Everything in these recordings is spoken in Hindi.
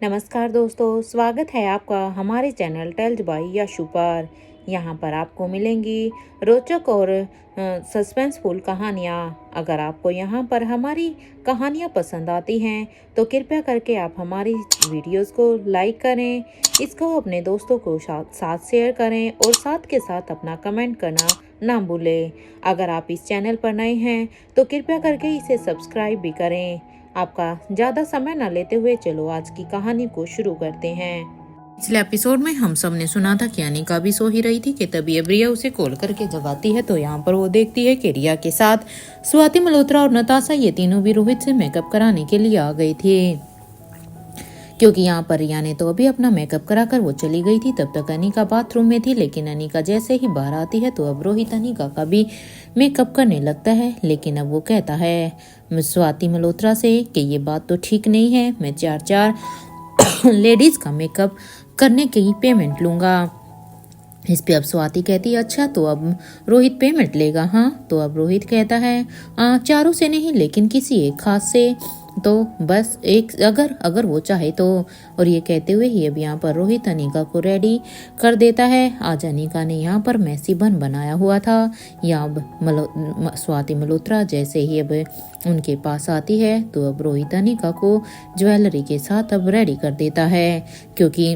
नमस्कार दोस्तों, स्वागत है आपका हमारे चैनल टेल्स बाय यशु पर। यहाँ पर आपको मिलेंगी रोचक और सस्पेंसफुल कहानियाँ। अगर आपको यहाँ पर हमारी कहानियाँ पसंद आती हैं तो कृपया करके आप हमारी वीडियोस को लाइक करें, इसको अपने दोस्तों को साथ शेयर करें और साथ के साथ अपना कमेंट करना ना भूलें। अगर आप इस चैनल पर नए हैं तो कृपया करके इसे सब्सक्राइब भी करें। आपका ज़्यादा समय न लेते हुए चलो आज की कहानी को शुरू करते हैं। पिछले एपिसोड में हम सब ने सुना था कि अनिका भी सो ही रही थी कि तभी अब रिया उसे कॉल करके जगाती है। तो यहाँ पर वो देखती है कि रिया के साथ स्वाति मल्होत्रा और नताशा ये तीनों भी रोहित से मेकअप कराने के लिए आ गई थी, क्योंकि यहाँ पर रिया ने तो अभी अपना मेकअप कराकर वो चली गई थी। तब तक अनिका बाथरूम में थी, लेकिन अनिका जैसे ही बाहर आती है तो अब रोहित अनिका का भी मेकअप करने लगता है। लेकिन अब वो कहता है स्वाति मल्होत्रा से कि ये बात तो ठीक नहीं है, मैं 4 लेडीज का मेकअप करने की पेमेंट लूंगा। इस पे अब स्वाति कहती है अच्छा तो अब रोहित पेमेंट लेगा। हाँ, तो अब रोहित कहता है चारों से नहीं, लेकिन किसी एक खास से, तो बस एक अगर वो चाहे तो। और ये कहते हुए ही अब यहाँ पर रोहित अनिका को रेडी कर देता है। आज अनिका ने यहाँ पर मैसी बन बनाया हुआ था। यहाँ अब स्वाति मल्होत्रा जैसे ही अब उनके पास आती है तो अब रोहित अनिका को ज्वेलरी के साथ अब रेडी कर देता है, क्योंकि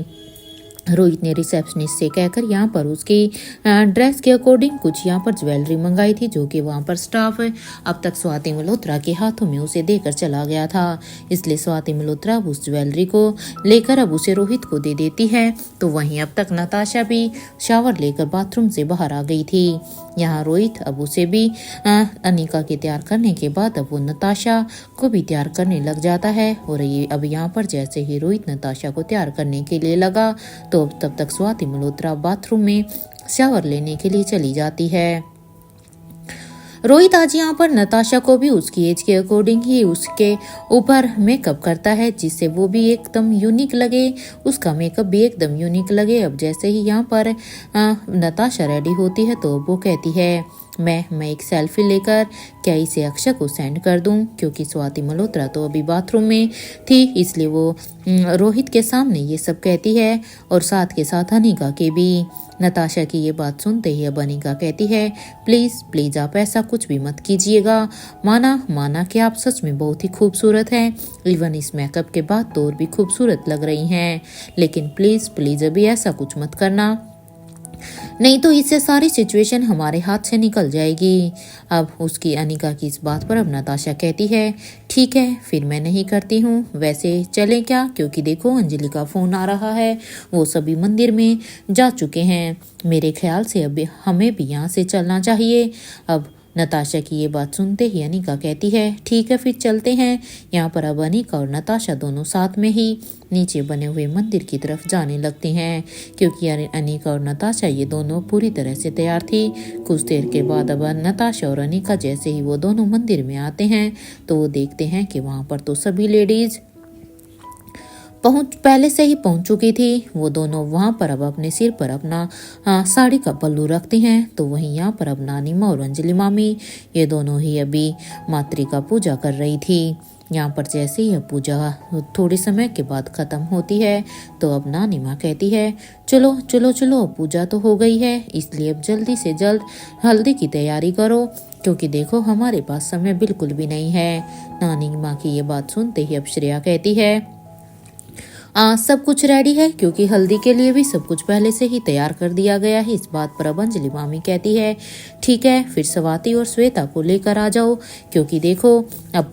रोहित ने रिसेप्शनिस्ट से कहकर यहाँ पर उसकी ड्रेस के अकॉर्डिंग कुछ यहाँ पर ज्वेलरी मंगाई थी, जो कि वहाँ पर स्टाफ अब तक स्वाति मल्होत्रा के हाथों में उसे देकर चला गया था। इसलिए स्वाति मल्होत्रा उस ज्वेलरी को लेकर अब उसे रोहित को दे देती है। तो वहीं अब तक नताशा भी शावर लेकर बाथरूम से बाहर आ गई थी। यहाँ रोहित अब उसे भी अनिका के तैयार करने के बाद अब वो नताशा को भी तैयार करने लग जाता है। और ये अब यहाँ पर जैसे ही रोहित नताशा को तैयार करने के लिए लगा तो तब तक स्वाति मल्होत्रा बाथरूम में शावर लेने के लिए चली जाती है। रोहित आज यहाँ पर नताशा को भी उसकी एज के अकॉर्डिंग ही उसके ऊपर मेकअप करता है, जिससे वो भी एकदम यूनिक लगे, उसका मेकअप भी एकदम यूनिक लगे। अब जैसे ही यहाँ पर नताशा रेडी होती है तो वो कहती है मैं एक सेल्फी लेकर क्या इसे अक्षय को सेंड कर दूं, क्योंकि स्वाति मल्होत्रा तो अभी बाथरूम में थी, इसलिए वो रोहित के सामने ये सब कहती है और साथ के साथ अनिका के भी। नताशा की ये बात सुनते ही अब अनिका कहती है प्लीज़ आप ऐसा कुछ भी मत कीजिएगा, माना कि आप सच में बहुत ही खूबसूरत हैं, इवन इस मेकअप के बाद तो और भी खूबसूरत लग रही हैं, लेकिन प्लीज़ अभी ऐसा कुछ मत करना, नहीं तो इससे सारी सिचुएशन हमारे हाथ से निकल जाएगी। अब उसकी अनिका की इस बात पर अब नताशा कहती है ठीक है फिर मैं नहीं करती हूँ, वैसे चलें क्या, क्योंकि देखो अंजलि का फ़ोन आ रहा है, वो सभी मंदिर में जा चुके हैं, मेरे ख्याल से अब हमें भी यहाँ से चलना चाहिए। अब नताशा की ये बात सुनते ही अनिका कहती है ठीक है फिर चलते हैं। यहाँ पर अब अनिका और नताशा दोनों साथ में ही नीचे बने हुए मंदिर की तरफ जाने लगती हैं, क्योंकि अनिका और नताशा ये दोनों पूरी तरह से तैयार थी। कुछ देर के बाद अब नताशा और अनिका जैसे ही वो दोनों मंदिर में आते हैं तो वो देखते हैं कि वहाँ पर तो सभी लेडीज पहले से ही पहुंच चुकी थी। वो दोनों वहां पर अब अपने सिर पर अपना साड़ी का पल्लू रखती हैं। तो वहीं यहाँ पर अब नानी माँ और अंजलि मामी ये दोनों ही अभी मातृ का पूजा कर रही थी। यहाँ पर जैसे ही अब पूजा थोड़े समय के बाद ख़त्म होती है तो अब नानी माँ कहती है चलो पूजा तो हो गई है, इसलिए अब जल्दी से जल्द हल्दी की तैयारी करो, क्योंकि देखो हमारे पास समय बिल्कुल भी नहीं है। नानी माँ की ये बात सुनते ही अब श्रेया कहती है सब कुछ रेडी है, क्योंकि हल्दी के लिए भी सब कुछ पहले से ही तैयार कर दिया गया है। इस बात पर अब अंजलि मामी कहती है ठीक है फिर स्वाति और श्वेता को लेकर आ जाओ, क्योंकि देखो अब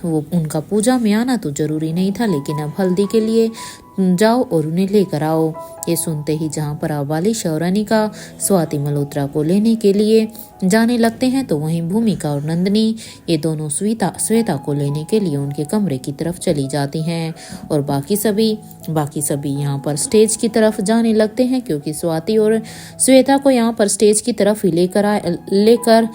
उनका पूजा में आना तो जरूरी नहीं था, लेकिन अब हल्दी के लिए जाओ और उन्हें लेकर आओ। ये सुनते ही जहाँ पर आबालिश और अनिका स्वाति मल्होत्रा को लेने के लिए जाने लगते हैं तो वहीं भूमिका और नंदिनी ये दोनों श्वेता को लेने के लिए उनके कमरे की तरफ चली जाती हैं। और बाकी सभी यहाँ पर स्टेज की तरफ जाने लगते हैं, क्योंकि स्वाति और श्वेता को यहाँ पर स्टेज की तरफ ही लेकर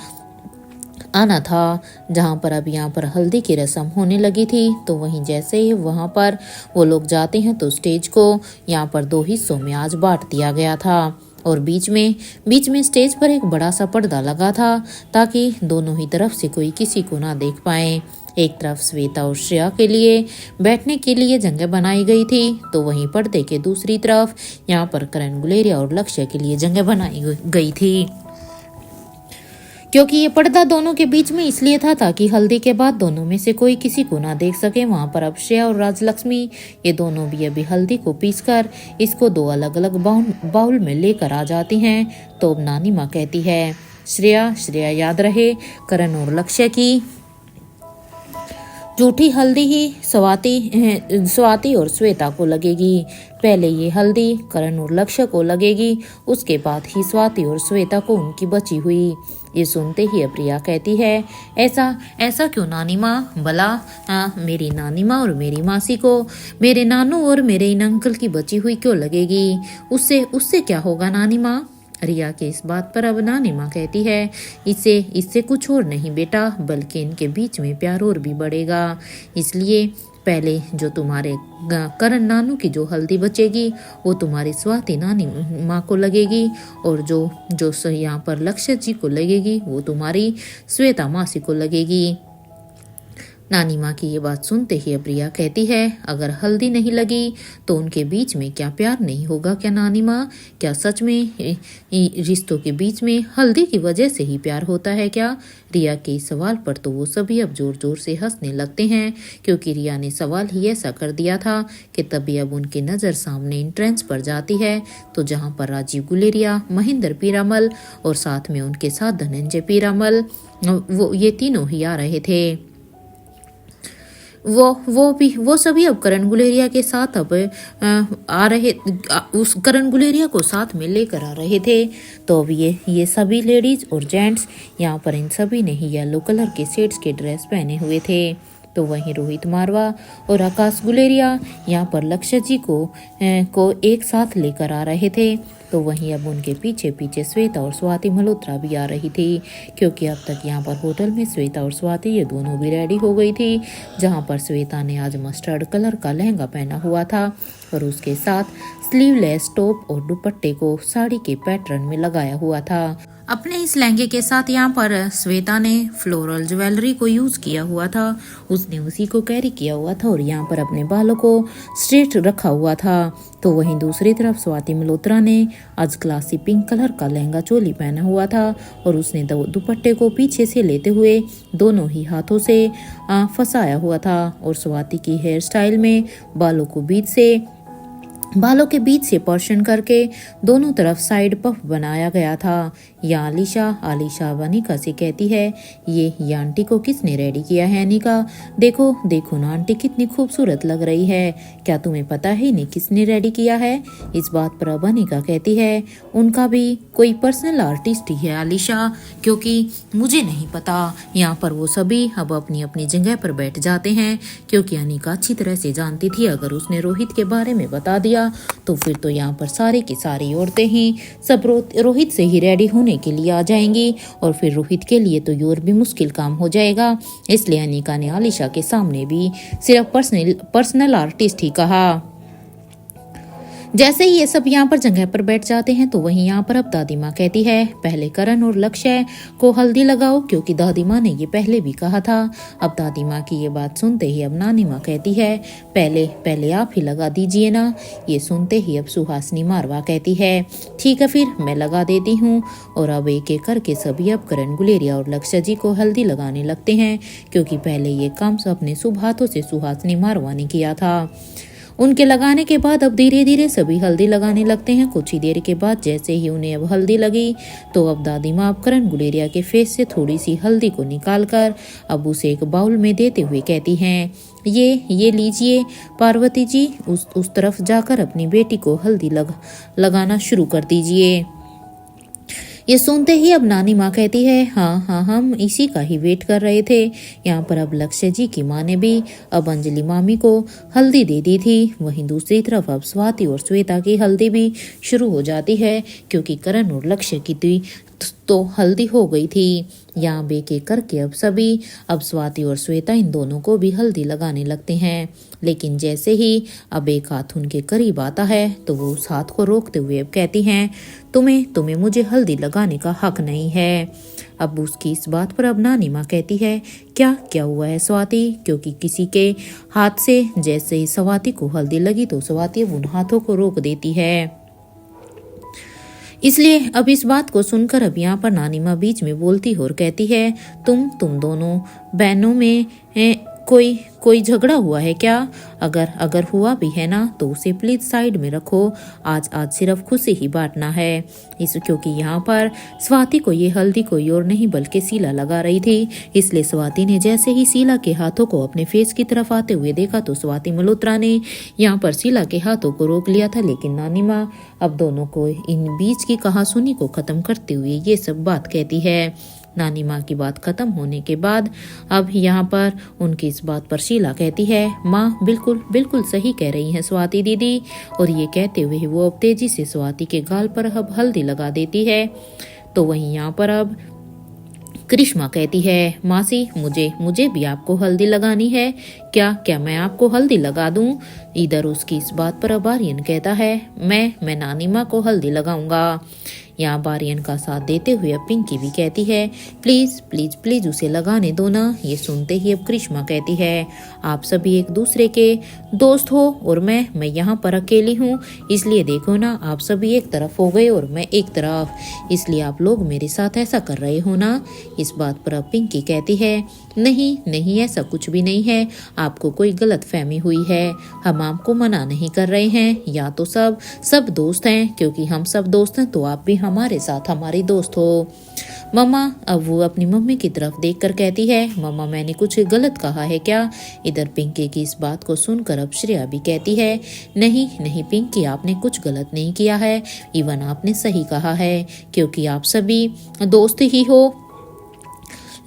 आना था, जहाँ पर अब यहाँ पर हल्दी की रस्म होने लगी थी। तो वहीं जैसे ही वहाँ पर वो लोग जाते हैं तो स्टेज को यहाँ पर 2 हिस्सों में आज बांट दिया गया था और बीच में स्टेज पर एक बड़ा सा पर्दा लगा था, ताकि दोनों ही तरफ से कोई किसी को ना देख पाए। एक तरफ श्वेता और श्रेया के लिए बैठने के लिए जगह बनाई गई थी, तो वहीं पर्दे के दूसरी तरफ यहाँ पर करण गुलेरिया और लक्ष्य के लिए जगह बनाई गई थी। क्योंकि ये पर्दा दोनों के बीच में इसलिए था ताकि हल्दी के बाद दोनों में से कोई किसी को ना देख सके। वहां पर अब श्रेया और राजलक्ष्मी ये दोनों भी अभी हल्दी को पीसकर इसको दो अलग अलग बाउल में लेकर आ जाती हैं। तो अब नानी माँ कहती है, श्रेया याद रहे करण और लक्ष्य की जूठी हल्दी ही स्वाति और श्वेता को लगेगी। पहले ये हल्दी करण और लक्ष्य को लगेगी, उसके बाद ही स्वाति और श्वेता को उनकी बची हुई। ये सुनते ही प्रिया कहती है, ऐसा क्यों नानी माँ? भला मेरी नानी माँ और मेरी मासी को मेरे नानू और मेरे इन अंकल की बची हुई क्यों लगेगी? उससे क्या होगा नानी माँ? रिया के इस बात पर अब नानी माँ कहती है, इससे कुछ और नहीं बेटा, बल्कि इनके बीच में प्यार और भी बढ़ेगा। इसलिए पहले जो तुम्हारे करण नानू की जो हल्दी बचेगी वो तुम्हारी स्वाति नानी माँ को लगेगी, और जो यहाँ पर लक्ष्य जी को लगेगी वो तुम्हारी श्वेता मासी को लगेगी। नानी माँ की ये बात सुनते ही प्रिया कहती है, अगर हल्दी नहीं लगी तो उनके बीच में क्या प्यार नहीं होगा क्या नानी माँ? क्या सच में रिश्तों के बीच में हल्दी की वजह से ही प्यार होता है क्या? रिया के इस सवाल पर तो वो सभी अब जोर जोर से हंसने लगते हैं, क्योंकि रिया ने सवाल ही ऐसा कर दिया था कि तभी अब उनकी नज़र सामने एंट्रेंस पर जाती है, तो जहाँ पर राजीव गुलेरिया, महेंद्र पीरामल और साथ में उनके साथ धनंजय पीरामल वो ये तीनों ही आ रहे थे। वो सभी अब करण गुलेरिया के साथ अब उस करण गुलेरिया को साथ में लेकर आ रहे थे। तो अब ये सभी लेडीज और जेंट्स यहाँ पर इन सभी ने ही येलो कलर के शेड्स के ड्रेस पहने हुए थे। तो वहीं रोहित मारवा और आकाश गुलेरिया यहाँ पर लक्ष्य जी को एक साथ लेकर आ रहे थे। तो वहीं अब उनके पीछे पीछे श्वेता और स्वाति मल्होत्रा भी आ रही थी, क्योंकि अब तक यहाँ पर होटल में श्वेता और स्वाति ये दोनों भी रेडी हो गई थी। जहाँ पर श्वेता ने आज मस्टर्ड कलर का लहंगा पहना हुआ था और उसके साथ स्लीवलेस टॉप और दुपट्टे को साड़ी के पैटर्न में लगाया हुआ था। अपने इस लहंगे के साथ यहाँ पर श्वेता ने फ्लोरल ज्वेलरी को यूज किया हुआ था, उसने उसी को कैरी किया हुआ था और यहाँ पर अपने बालों को स्ट्रेट रखा हुआ था। तो वहीं दूसरी तरफ स्वाति मल्होत्रा ने आज क्लासी पिंक कलर का लहंगा चोली पहना हुआ था और उसने दुपट्टे को पीछे से लेते हुए दोनों ही हाथों से फंसाया हुआ था, और स्वाति की हेयर स्टाइल में बालों के बीच से पोर्शन करके दोनों तरफ साइड पफ बनाया गया था। या आलिशा अनिका से कहती है, ये आंटी को किसने रेडी किया है? अनिका, देखो ना आंटी कितनी खूबसूरत लग रही है, क्या तुम्हें पता ही नहीं किसने रेडी किया है? इस बात पर अब अनिका कहती है, उनका भी कोई पर्सनल आर्टिस्ट ही है आलिशा, क्योंकि मुझे नहीं पता। यहाँ पर वो सभी अब अपनी अपनी जगह पर बैठ जाते हैं, क्योंकि अनिका अच्छी तरह से जानती थी अगर उसने रोहित के बारे में बता दिया तो फिर तो यहाँ पर सारी की सारी औरतें ही सब रोहित से ही रेडी होने के लिए आ जाएंगी, और फिर रोहित के लिए तो और भी मुश्किल काम हो जाएगा। इसलिए अनिका ने आलिशा के सामने भी सिर्फ पर्सनल आर्टिस्ट ही कहा। जैसे ही ये सब यहाँ पर जगह पर बैठ जाते हैं तो वहीं यहाँ पर अब दादी माँ कहती है, पहले करण और लक्ष्य को हल्दी लगाओ, क्योंकि दादी माँ ने ये पहले भी कहा था। अब दादी माँ की ये बात सुनते ही अब नानी माँ कहती है, पहले आप ही लगा दीजिए ना। ये सुनते ही अब सुहासिनी मारवा कहती है, ठीक है फिर मैं लगा देती हूँ। और अब एक एक करके सभी अब करण गुलेरिया और लक्ष्य जी को हल्दी लगाने लगते हैं, क्योंकि पहले ये काम अपने शुभ हाथों से सुहासिनी मारवा ने किया था। उनके लगाने के बाद अब धीरे धीरे सभी हल्दी लगाने लगते हैं। कुछ ही देर के बाद जैसे ही उन्हें अब हल्दी लगी तो अब दादी माँ अब करण गुलेरिया के फेस से थोड़ी सी हल्दी को निकालकर अब उसे एक बाउल में देते हुए कहती हैं, ये लीजिए पार्वती जी, उस तरफ जाकर अपनी बेटी को हल्दी लगाना शुरू कर दीजिए। ये सुनते ही अब नानी माँ कहती है, हाँ हम इसी का ही वेट कर रहे थे। यहाँ पर अब लक्ष्य जी की माँ ने भी अब अंजलि मामी को हल्दी दे दी थी। वहीं दूसरी तरफ अब स्वाति और श्वेता की हल्दी भी शुरू हो जाती है, क्योंकि करण और लक्ष्य की तो हल्दी हो गई थी। यहाँ बेक एक करके अब स्वाति और श्वेता इन दोनों को भी हल्दी लगाने लगते हैं। लेकिन जैसे ही अब एक हाथ उनके करीब आता है तो वो उस हाथ को रोकते हुए अब कहती हैं, तुम्हें मुझे हल्दी लगाने का हक नहीं है। अब उसकी इस बात पर अब नानी माँ कहती है, क्या हुआ है स्वाति? क्योंकि किसी के हाथ से जैसे ही स्वाति को हल्दी लगी तो स्वाति अब उन हाथों को रोक देती है। इसलिए अब इस बात को सुनकर अब यहाँ पर नानी माँ बीच में बोलती है और कहती है, तुम दोनों बहनों में कोई झगड़ा हुआ है क्या? अगर हुआ भी है ना तो उसे प्लीज साइड में रखो। आज सिर्फ खुशी ही बांटना है। क्योंकि यहाँ पर स्वाति को ये हल्दी कोई और नहीं बल्कि शीला लगा रही थी। इसलिए स्वाति ने जैसे ही शीला के हाथों को अपने फेस की तरफ आते हुए देखा तो स्वाति मल्होत्रा ने यहाँ पर शीला के हाथों को रोक लिया था। लेकिन नानी माँ अब दोनों को इन बीच की कहासुनी को खत्म करते हुए ये सब बात कहती है। नानी माँ की बात खत्म होने के बाद अब यहाँ पर उनकी इस बात पर शीला कहती है, माँ बिल्कुल सही कह रही हैं स्वाति दीदी। और ये कहते हुए वो अब तेजी से स्वाति के गाल पर अब हल्दी लगा देती है। तो वहीं यहाँ पर अब करिश्मा कहती है, मासी मुझे भी आपको हल्दी लगानी है क्या मैं आपको हल्दी लगा दूं? इधर उसकी इस बात पर अब आर्यन कहता है, मैं नानी माँ को हल्दी लगाऊंगा। यहाँ आर्यन का साथ देते हुए अब पिंकी भी कहती है, प्लीज उसे लगाने दो ना। ये सुनते ही अब करिश्मा कहती है, आप सभी एक दूसरे के दोस्त हो और मैं यहाँ पर अकेली हूँ। इसलिए देखो ना, आप सभी एक तरफ हो गए और मैं एक तरफ, इसलिए आप लोग मेरे साथ ऐसा कर रहे हो ना। इस बात पर अब पिंकी कहती है, नहीं ऐसा कुछ भी नहीं है, आपको कोई गलत फहमी हुई है। हम आपको मना नहीं कर रहे हैं, या तो सब दोस्त हैं। क्योंकि हम सब दोस्त हैं तो आप भी हमारे साथ हमारी दोस्त हो। मम्मा, अब वो अपनी मम्मी की तरफ देखकर कहती है, मम्मा मैंने कुछ गलत कहा है क्या? इधर पिंकी की इस बात को सुनकर अब श्रेया भी कहती है, नहीं पिंकी, आपने कुछ गलत नहीं किया है, इवन आपने सही कहा है, क्योंकि आप सभी दोस्त ही हो।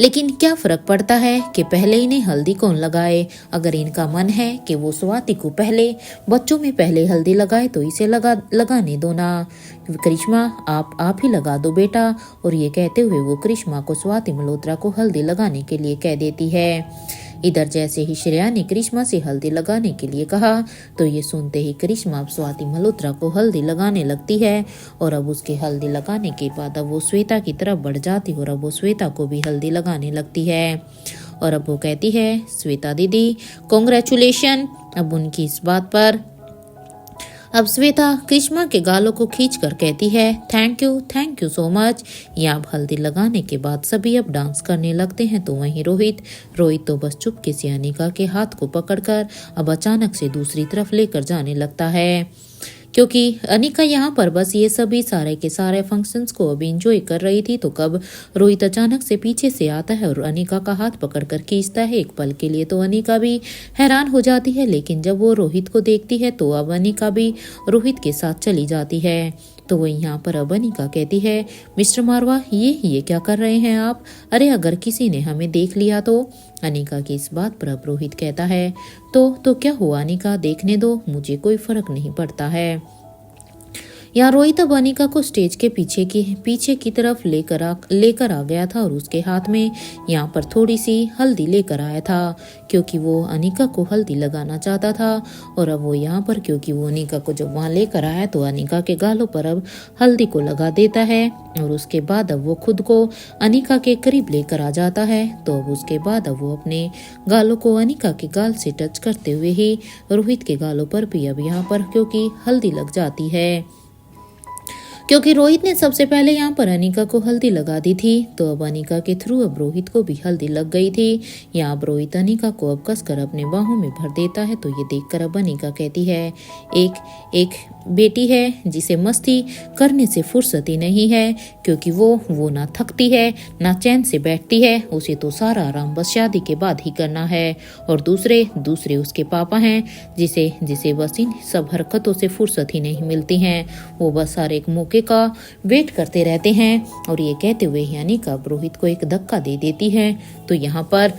लेकिन क्या फर्क पड़ता है कि पहले इन्हें हल्दी कौन लगाए? अगर इनका मन है कि वो स्वाति को बच्चों में पहले हल्दी लगाए तो इसे लगाने दो ना। करिश्मा, आप ही लगा दो बेटा। और ये कहते हुए वो करिश्मा को स्वाति मल्होत्रा को हल्दी लगाने के लिए कह देती है। इधर जैसे ही श्रेया ने करिश्मा से हल्दी लगाने के लिए कहा तो ये सुनते ही करिश्मा अब स्वाति मल्होत्रा को हल्दी लगाने लगती है। और अब उसके हल्दी लगाने के बाद अब वो श्वेता की तरफ बढ़ जाती है और अब वो श्वेता को भी हल्दी लगाने लगती है। और अब वो कहती है, श्वेता दीदी कॉन्ग्रेचुलेशन। अब उनकी इस बात पर अब श्वेता करिश्मा के गालों को खींचकर कहती है, थैंक यू सो मच। यहाँ अब हल्दी लगाने के बाद सभी अब डांस करने लगते हैं। तो वहीं रोहित तो बस चुपके से अनिका के हाथ को पकड़कर अब अचानक से दूसरी तरफ लेकर जाने लगता है। क्योंकि अनिका यहाँ पर बस ये सभी सारे के सारे फंक्शंस को अभी इंजॉय कर रही थी। तो कब रोहित अचानक से पीछे से आता है और अनिका का हाथ पकड़कर खींचता है। एक पल के लिए तो अनिका भी हैरान हो जाती है, लेकिन जब वो रोहित को देखती है तो अब अनिका भी रोहित के साथ चली जाती है। तो वो यहाँ पर अब अनिका कहती है, मिस्टर मारवा, ये क्या कर रहे हैं आप? अरे अगर किसी ने हमें देख लिया तो? अनिका की इस बात पर अब रोहित कहता है, तो क्या हुआ अनिका, देखने दो, मुझे कोई फर्क नहीं पड़ता है। यहाँ रोहित अब अनिका को स्टेज के पीछे की तरफ लेकर आ गया था और उसके हाथ में यहाँ पर थोड़ी सी हल्दी लेकर आया था, क्योंकि वो अनिका को हल्दी लगाना चाहता था। और अब वो यहाँ पर क्योंकि वो अनिका को जब वहाँ लेकर आया तो अनिका के गालों पर अब हल्दी को लगा देता है। और उसके बाद अब वो खुद को अनिका के करीब लेकर आ जाता है। तो अब उसके बाद अब वो अपने गालों को अनिका के गाल से टच करते हुए ही रोहित के गालों पर भी अब यहाँ पर क्योंकि हल्दी लग जाती है। क्योंकि रोहित ने सबसे पहले यहाँ पर अनिका को हल्दी लगा दी थी, तो अब अनिका के थ्रू अब रोहित को भी हल्दी लग गई थी। यहाँ अब रोहित अनिका को अब कसकर अपने बाहों में भर देता है। तो ये देखकर अब अनिका कहती है, एक बेटी है जिसे मस्ती करने से फुर्सत ही नहीं है, क्योंकि वो ना थकती है ना चैन से बैठती है, उसे तो सारा आराम बस शादी के बाद ही करना है। और दूसरे उसके पापा हैं जिसे बस इन सब हरकतों से फुर्सत ही नहीं मिलती हैं, वो बस हर एक मौके का वेट करते रहते हैं। और ये कहते हुए ही अनिका रोहित को एक धक्का दे देती है। तो यहाँ पर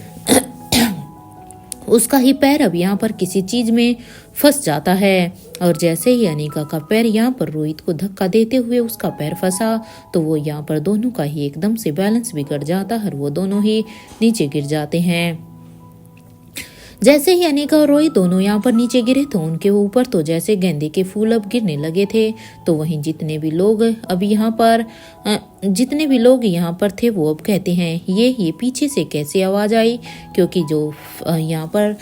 उसका ही पैर अब यहाँ पर किसी चीज में फंस जाता है। और जैसे ही अनिका का पैर यहाँ पर रोहित को धक्का देते हुए उसका पैर फंसा तो वो यहाँ पर दोनों का ही एकदम से बैलेंस बिगड़ जाता है और वो दोनों ही नीचे गिर जाते हैं। जैसे ही अनिका और रोहित दोनों यहाँ पर नीचे गिरे तो उनके ऊपर तो जैसे गेंदे के फूल अब गिरने लगे थे। तो वहीं जितने भी लोग यहाँ पर थे वो अब कहते हैं ये पीछे से कैसे आवाज आई, क्योंकि जो यहाँ पर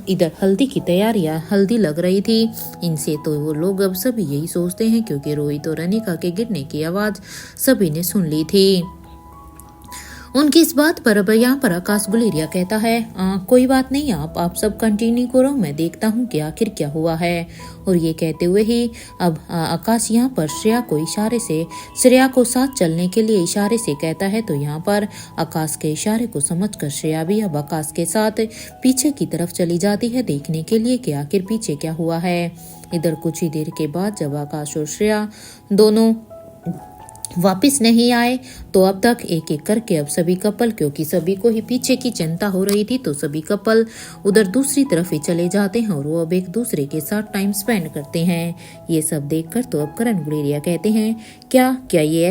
इधर हल्दी की तैयारियां हल्दी लग रही थी इनसे, तो वो लोग अब सभी यही सोचते हैं क्योंकि रोहित और अनिका के गिरने की आवाज सभी ने सुन ली थी। उनकी इस बात पर अब यहाँ पर आकाश गुलेरिया कहता है कोई बात नहीं, आप सब कंटिन्यू करो, मैं देखता हूँ कि आखिर क्या हुआ है। और ये कहते हुए ही अब आकाश यहाँ पर श्रेया को साथ चलने के लिए इशारे से कहता है। तो यहाँ पर आकाश के इशारे को समझकर श्रेया भी अब आकाश के साथ पीछे की तरफ चली जाती है देखने के लिए कि आखिर पीछे क्या हुआ है। इधर कुछ ही देर के बाद जब आकाश और श्रेया दोनों वापिस नहीं आए तो अब तक एक एक करके अब सभी कपल, क्योंकि सभी को ही पीछे की चिंता हो रही थी, तो सभी कपल उधर दूसरी तरफ ही चले जाते हैं और वो अब एक दूसरे के साथ टाइम स्पेंड करते हैं। ये सब देखकर तो अब करण गुलेरिया कहते हैं क्या ये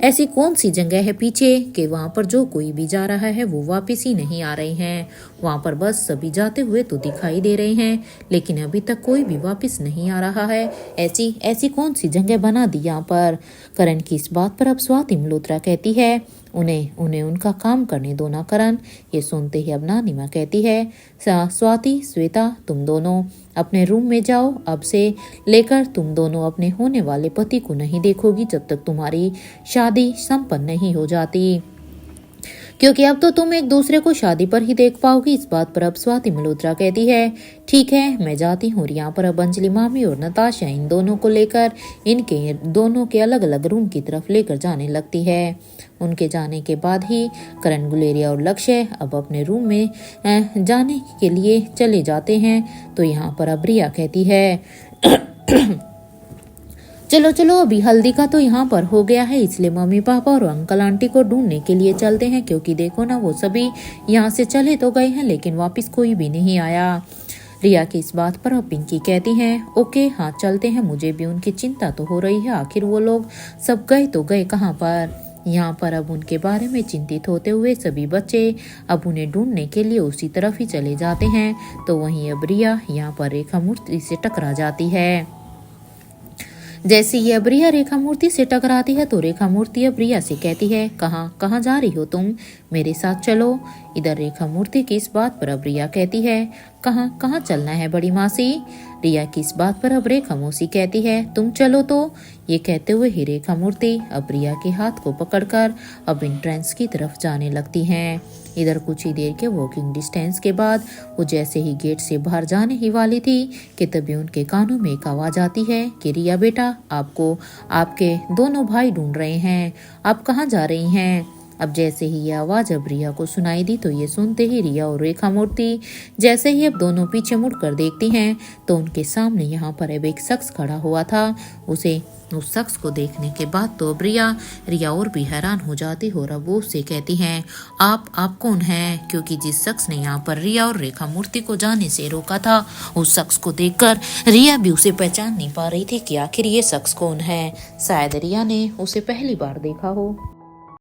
ऐसी कौन सी जगह है पीछे कि वहाँ पर जो कोई भी जा रहा है वो वापिस ही नहीं आ रहे हैं। वहाँ पर बस सभी जाते हुए तो दिखाई दे रहे हैं लेकिन अभी तक कोई भी वापिस नहीं आ रहा है। ऐसी कौन सी जगह बना दी यहाँ पर। करण की इस बात पर अब स्वाति मल्होत्रा कहती है उन्हें उनका काम करने दो ना करण। ये सुनते ही अब नानिमा कहती है स्वाति श्वेता तुम दोनों अपने रूम में जाओ, अब से लेकर तुम दोनों अपने होने वाले पति को नहीं देखोगी जब तक तुम्हारी शादी संपन्न नहीं हो जाती, क्योंकि अब तो तुम एक दूसरे को शादी पर ही देख पाओगी। इस बात पर अब स्वाति मल्होत्रा कहती है ठीक है मैं जाती हूँ। और यहाँ पर अब अंजलि मामी और नताशा इन दोनों को लेकर इनके दोनों के अलग अलग रूम की तरफ लेकर जाने लगती है। उनके जाने के बाद ही करण गुलेरिया और लक्ष्य अब अपने रूम में जाने के लिए चले जाते हैं। तो यहाँ पर अब रिया कहती है चलो अभी हल्दी का तो यहाँ पर हो गया है, इसलिए मम्मी पापा और अंकल आंटी को ढूंढने के लिए चलते हैं, क्योंकि देखो ना वो सभी यहाँ से चले तो गए हैं लेकिन वापस कोई भी नहीं आया। रिया की इस बात पर अब पिंकी कहती हैं ओके हाँ चलते हैं, मुझे भी उनकी चिंता तो हो रही है, आखिर वो लोग सब गए तो गए कहाँ पर। यहाँ पर अब उनके बारे में चिंतित होते हुए सभी बच्चे अब उन्हें ढूंढने के लिए उसी तरफ ही चले जाते हैं। तो वहीं अब रिया यहाँ पर रेखा मूर्ति से टकरा जाती है। जैसे ही अब रिया रेखा मूर्ति से टकराती है तो रेखा मूर्ति अब रिया से कहती है कहाँ जा रही हो तुम, मेरे साथ चलो। इधर रेखा मूर्ति की इस बात पर अब रिया कहती है कहाँ चलना है बड़ी मासी। रिया की इस बात पर अब रेखा मौसी कहती है तुम चलो तो। ये कहते हुए ही रेखा मूर्ति अब रिया के हाथ को पकड़कर अब एंट्रेंस की तरफ जाने लगती हैं। इधर कुछ ही देर के वॉकिंग डिस्टेंस के बाद वो जैसे ही गेट से बाहर जाने ही वाली थी कि तभी उनके कानों में एक आवाज आती है कि रिया बेटा आपको आपके दोनों भाई ढूंढ रहे हैं, आप कहाँ जा रही हैं। अब जैसे ही ये आवाज अब रिया को सुनाई दी तो ये सुनते ही रिया और रेखा मूर्ति जैसे ही अब दोनों पीछे मुड़कर देखती हैं तो उनके सामने यहाँ पर अब एक शख्स खड़ा हुआ था। उस शख्स को देखने के बाद तो अब रिया और भी हैरान हो जाती हो। अब वो उससे कहती हैं आप कौन हैं, क्योंकि जिस शख्स ने यहाँ पर रिया और रेखा मूर्ति को जाने से रोका था उस शख्स को देखकर रिया भी उसे पहचान नहीं पा रही थी कि आखिर ये शख्स कौन है। शायद रिया ने उसे पहली बार देखा हो।